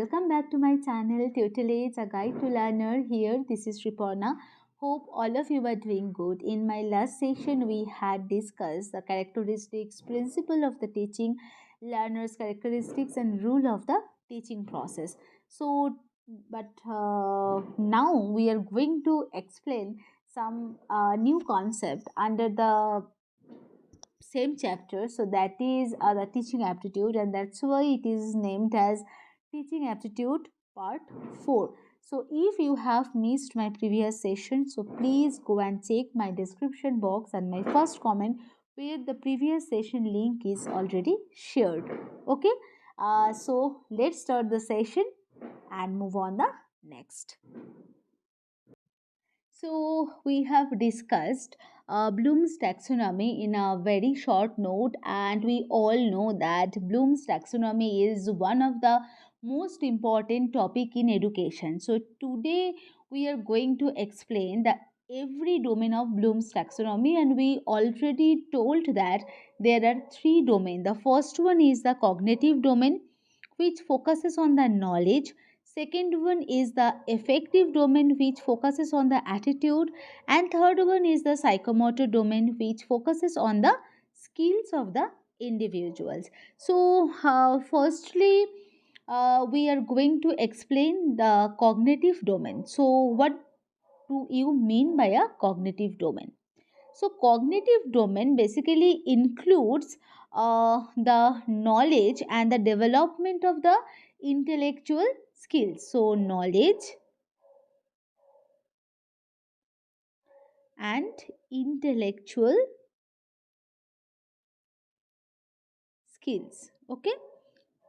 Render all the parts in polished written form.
welcome back to my channel Tutelage, a guide to learner. Here, this is Sriparna. Hope all of you are doing good. In my last session, we had discussed the characteristics, principle of the teaching, learner's characteristics, and rule of the teaching process. So, but now we are going to explain some new concept under the same chapter. So that is the teaching aptitude, and that's why it is named as teaching aptitude part 4. So if you have missed my previous session, so please go and check my description box and my first comment where the previous session link is already shared. Okay, so let's start the session and move on the next. So, we have discussed Bloom's taxonomy in a very short note, and we all know that Bloom's taxonomy is one of the most important topic in education. So, today we are going to explain the every domain of Bloom's taxonomy, and we already told that there are three domains. The first one is the cognitive domain, which focuses on the knowledge. Second one is the affective domain, which focuses on the attitude, and third one is the psychomotor domain, which focuses on the skills of the individuals. So firstly, we are going to explain the cognitive domain. So what do you mean by a cognitive domain? So, cognitive domain basically includes the knowledge and the development of the intellectual skills. So, knowledge and intellectual skills. Okay.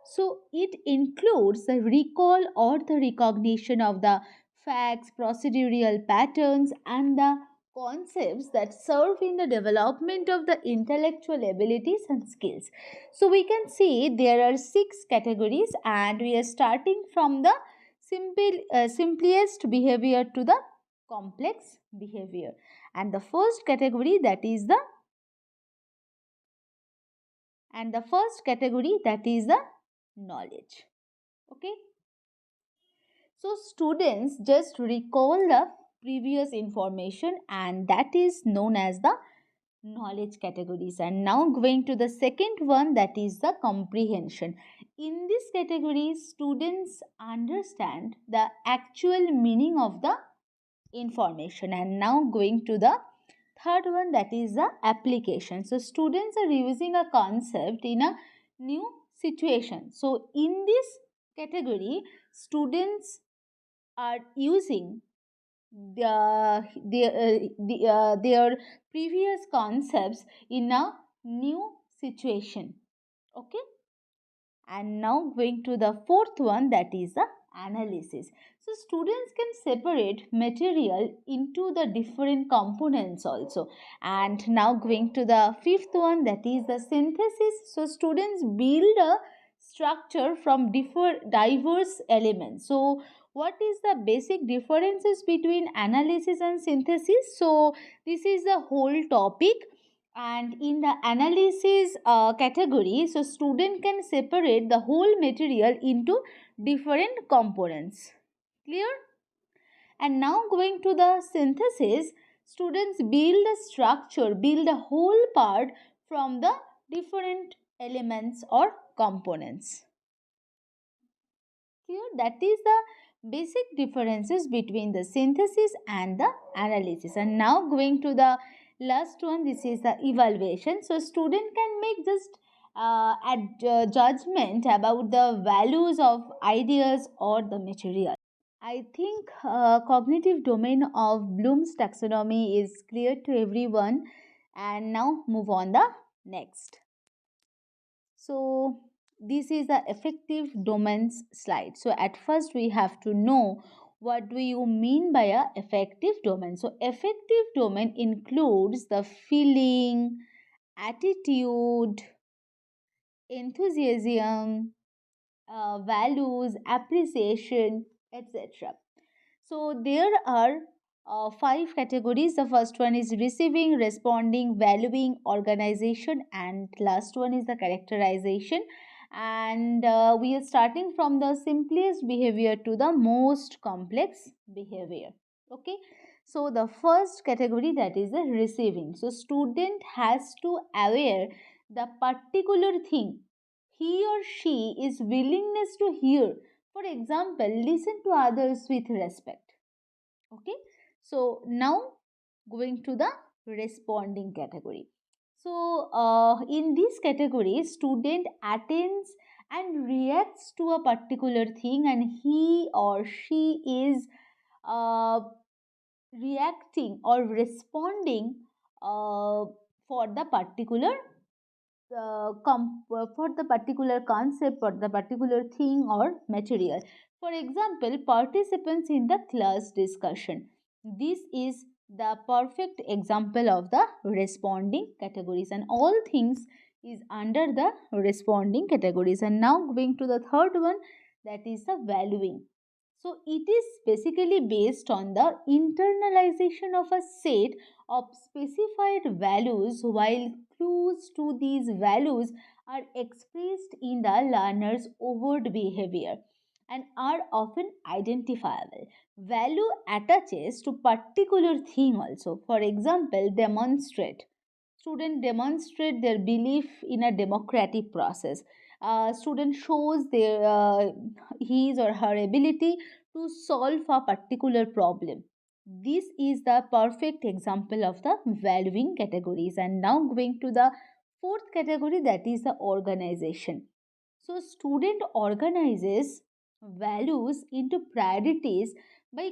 So, it includes the recall or the recognition of the facts, procedural patterns, and the concepts that serve in the development of the intellectual abilities and skills. So, we can see there are 6 categories, and we are starting from the simplest behavior to the complex behavior. And the first category that is the knowledge. Okay, so students just recall the previous information, and that is known as the knowledge categories. And now going to the second one, that is the comprehension. In this category, students understand the actual meaning of the information. And now going to the third one, that is the application. So students are using a concept in a new situation. So in this category, students are using their previous concepts in a new situation. Okay, and now going to the fourth one, that is the analysis. So students can separate material into the different components also. And now going to the fifth one, that is the synthesis. So students build a structure from diverse elements. So what is the basic differences between analysis and synthesis? So this is the whole topic. And in the analysis category, so student can separate the whole material into different components. Clear? And now going to the synthesis, students build a structure, build a whole part from the different elements or components. Clear? That is the basic differences between the synthesis and the analysis. And now going to the last one, this is the evaluation. So student can make just judgment about the values of ideas or the material. I think cognitive domain of Bloom's taxonomy is clear to everyone. And now move on the next. So this is the affective domains slide. So at first we have to know what do you mean by a affective domain. So affective domain includes the feeling, attitude, enthusiasm, values, appreciation, etc. So there are 5 categories. The first one is receiving, responding, valuing, organization, and last one is the characterization. and we are starting from the simplest behavior to the most complex behavior. Okay, so the first category, that is the receiving. So student has to aware the particular thing he or she is willingness to hear. For example, listen to others with respect. Okay, so now going to the responding category. So in this category, student attends and reacts to a particular thing, and he or she is uh, reacting or responding for the particular for the particular concept or the particular thing or material. For example, participants in the class discussion. This is the perfect example of the responding categories, and all things is under the responding categories. And now going to the third one, that is the valuing. So it is basically based on the internalization of a set of specified values, while clues to these values are expressed in the learner's overt behavior and are often identifiable. Value attaches to particular thing also. For example, demonstrate. Student demonstrate their belief in a democratic process. Student shows their his or her ability to solve a particular problem. This is the perfect example of the valuing categories. And now going to the fourth category, that is the organization. So student organizes values into priorities by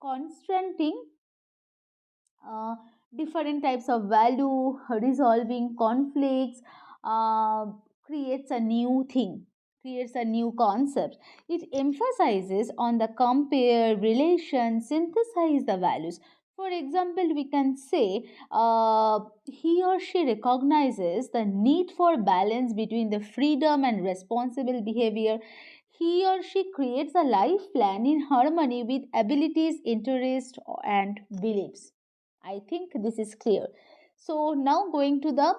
constraining uh, different types of value, resolving conflicts, uh, creates a new thing, creates a new concept. It emphasizes on the compare, relation, synthesize the values. For example, we can say he or she recognizes the need for balance between the freedom and responsible behavior. He or she creates a life plan in harmony with abilities, interests, and beliefs. I think this is clear. So now going to the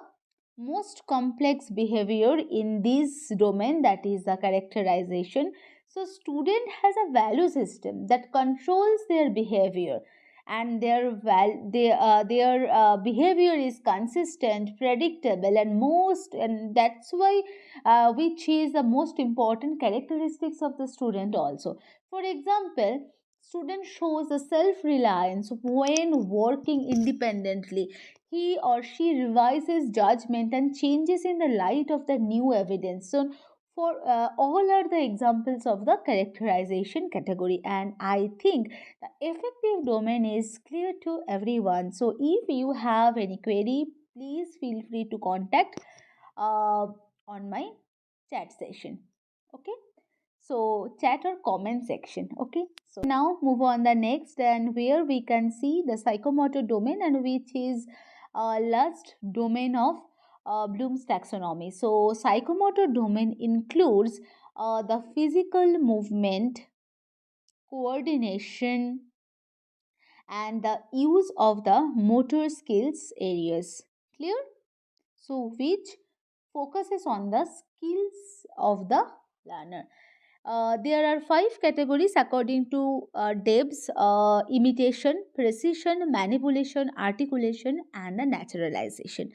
most complex behavior in this domain, that is the characterization. So student has a value system that controls their behavior, and their behavior is consistent, predictable, and that's why which is the most important characteristics of the student also. For example, student shows a self-reliance when working independently. He or she revises judgment and changes in the light of the new evidence. So for all are the examples of the characterization category, and I think the effective domain is clear to everyone. So if you have any query, please feel free to contact on my chat session. Okay, so chat or comment section. Okay, so now move on the next, and where we can see the psychomotor domain, and which is last domain of Bloom's taxonomy. So psychomotor domain includes the physical movement, coordination, and the use of the motor skills areas. Clear? So which focuses on the skills of the learner. There are five categories according to Debs: imitation, precision, manipulation, articulation, and the naturalization.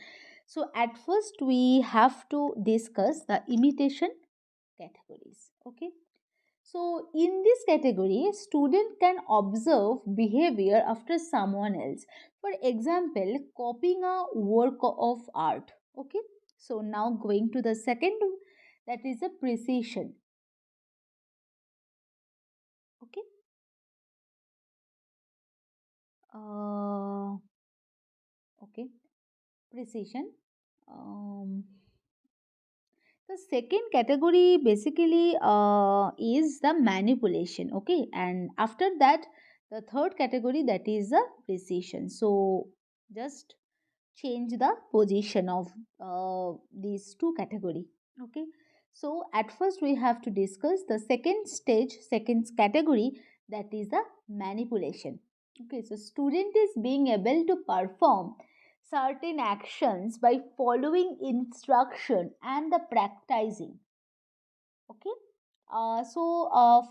So at first we have to discuss the imitation categories. Okay. So in this category, student can observe behavior after someone else. For example, copying a work of art. Okay. So now going to the second, that is a precision. Okay. Uh, okay. Precision. Um, the second category basically is the manipulation. Okay. And after that, the third category, that is the precision. So just change the position of these two category. Okay, so at first we have to discuss the second stage, second category, that is the manipulation. Okay, so student is being able to perform certain actions by following instruction and the practicing. Okay.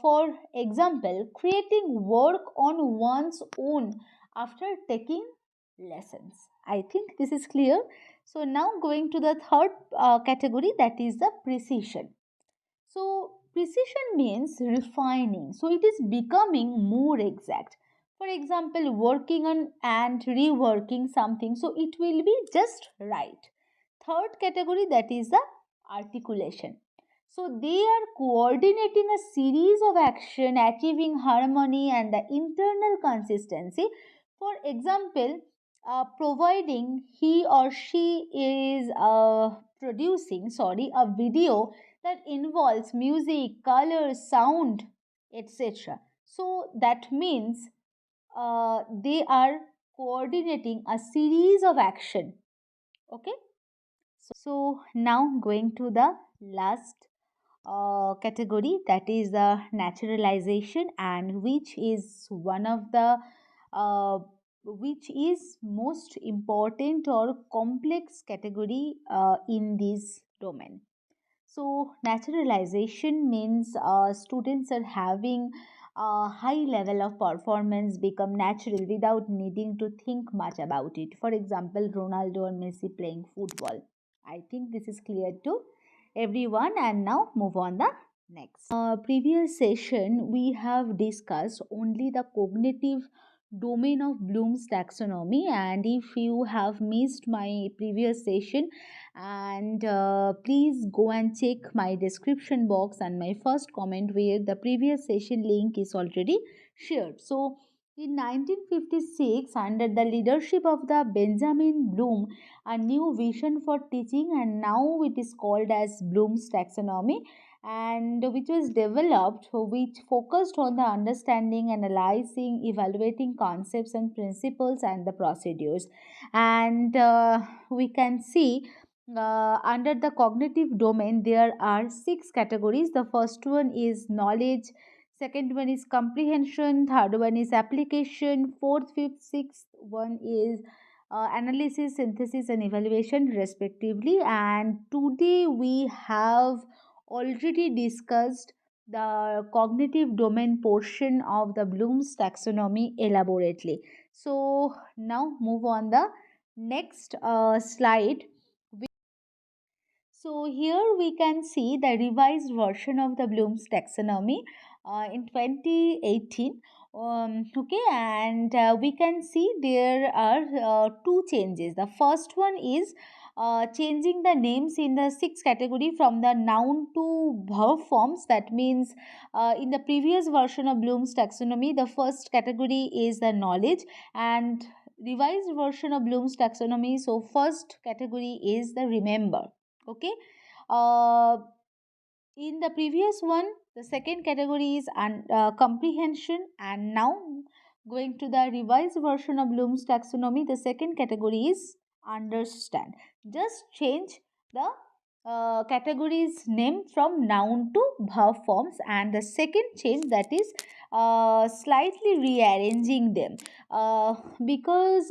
For example, creating work on one's own after taking lessons. I think this is clear. So now going to the third category, that is the precision. So precision means refining. So it is becoming more exact. For example, working on and reworking something, so it will be just right. Third category, that is the articulation. So they are coordinating a series of action, achieving harmony and the internal consistency. For example, providing he or she is producing, sorry, a video that involves music, color, sound, etc. So that means they are coordinating a series of action. Okay. So now going to the last category, that is the naturalization, and which is one of the which is most important or complex category in this domain. So naturalization means students are having a high level of performance become natural without needing to think much about it. For example, Ronaldo or Messi playing football. I think this is clear to everyone. And now move on the next. Previous session we have discussed only the cognitive domain of Bloom's taxonomy, and if you have missed my previous session, and please go and check my description box and my first comment where the previous session link is already shared. So in 1956, under the leadership of the Benjamin Bloom, a new vision for teaching, and now it is called as Bloom's taxonomy, and which was developed, which focused on the understanding, analyzing, evaluating concepts and principles and the procedures. And we can see under the cognitive domain there are six categories. The first one is knowledge, second one is comprehension, third one is application, fourth, fifth, sixth one is analysis, synthesis and evaluation respectively. And today we have already discussed the cognitive domain portion of the Bloom's taxonomy elaborately. So now move on the next slide. So here we can see the revised version of the Bloom's taxonomy in 2018. Okay, and we can see there are two changes. The first one is changing the names in the sixth category from the noun to verb forms. That means in the previous version of Bloom's taxonomy, the first category is the knowledge, and revised version of Bloom's taxonomy, so first category is the remember. Okay. uh, in the previous one the second category is comprehension, and now going to the revised version of Bloom's taxonomy, the second category is understand. Just change the categories name from noun to verb forms, and the second change, that is slightly rearranging them because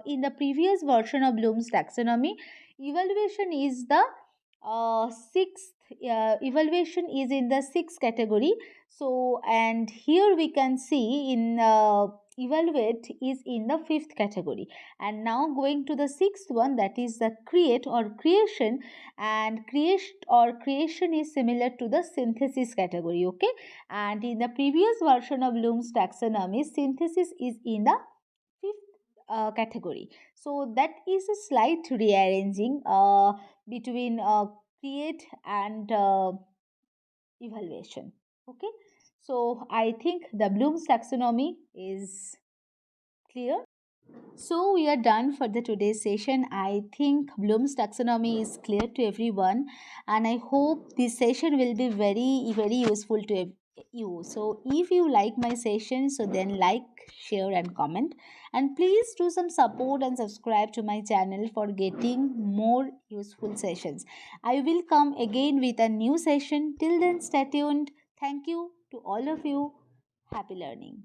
in the previous version of Bloom's taxonomy, evaluation is the sixth evaluation is in the sixth category. So and here we can see in evaluate is in the fifth category. And now going to the sixth one, that is the create or creation, and creation or creation is similar to the synthesis category. Okay, and in the previous version of Bloom's taxonomy, synthesis is in the fifth category. So that is a slight rearranging between create and evaluation. Okay, so I think the Bloom's taxonomy is clear. So we are done for the today's session. I think Bloom's taxonomy is clear to everyone, and I hope this session will be very useful to you. So if you like my session, so then like, share and comment, and please do some support and subscribe to my channel for getting more useful sessions. I will come again with a new session. Till then, stay tuned. Thank you to all of you. Happy learning.